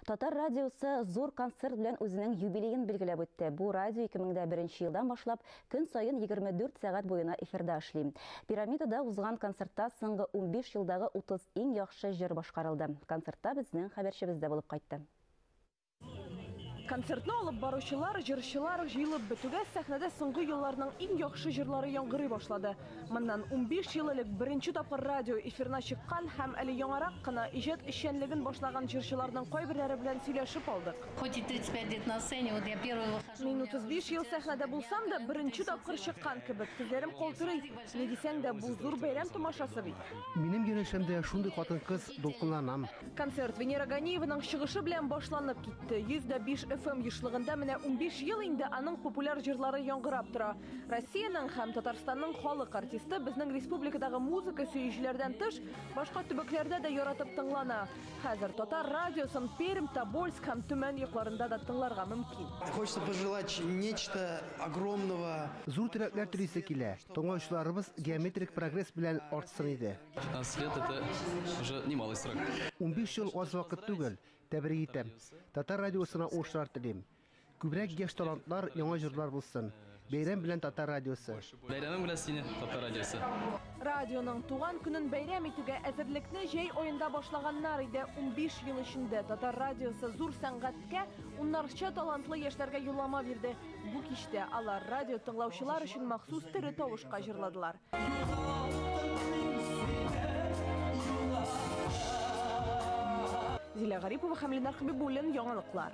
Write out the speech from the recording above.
Татар радиосы зур концерт белән үзенең юбилейын билгеләп үтте. Бу радио 2001 елдан башлап көн сайын 24 сәгать буена эфирда эшли. Пирамидада узган концертта соңгы 15 елдагы 30 иң яхшы җыр башкарылды. Концертта безнең хәбәрчебез дә булып кайтты. Концертны алып баручылар, җырчылар җыелып бетүгә сәхнәдә соңгы елларның иң яхшы җырлары яңгырый башлады. Моннан 15 ел элек беренче тапкыр радио эфирына чыккан һәм әле яңарак кына иҗат эшчәнлеген башлаган җырчыларның кайберләре белән сөйләшеп алдык. Мин 35 ел сәхнәдә булсам да беренче тапкыр чыккан кебек, күзләрем калтырый. Ни дисәң дә бу зур бәйрәм томашасы бит. Минем янәшәмдә шундый хатын-кыз дулкынланам. Концерт Венера Ганиеваның чыгышы белән башланып китте. 105 FM йышлыгында менә 15 ел инде аның популяр җырлары яңгырап тора. Россиянең һәм Татарстанның халык артисты безнең республикадагы музыка сөючеләрдән тыш, башка төбәкләрдә дә яратып тыңлана. Хәзер Татар радиосын Пермь, Тобольск һәм Төмән якларында да тыңларга мөмкин. Хочется пожелать нечто огромного. Зур теләкләр телисе килә. Тыңлаучыларыбыз геометрик прогресс белән артсын иде. 15 лет это уже немалый срок. 15 ел аз вакыт түгел. Тәбрик итәм. Татар радиосына уңышлар телим. Күбрәк яшь талантлар, яңа җырлар булсын. Бәйрәм белән Татар радиосы. Бәйрәмең белән сине, Татар радиосы. Радионың туган көнен бәйрәм итүгә әзерлекне җәй аенда башлаганнар иде. 15 ел эчендә Татар радиосы зур сәнгатькә, уннарча талантлы яшьләргә юллама бирде. Бу кичтә алар радио тыңлаучылар өчен махсус тере тавышка җырладылар. Зилә Гарипова һәм Ленар Хәбибуллин, яңалыклар.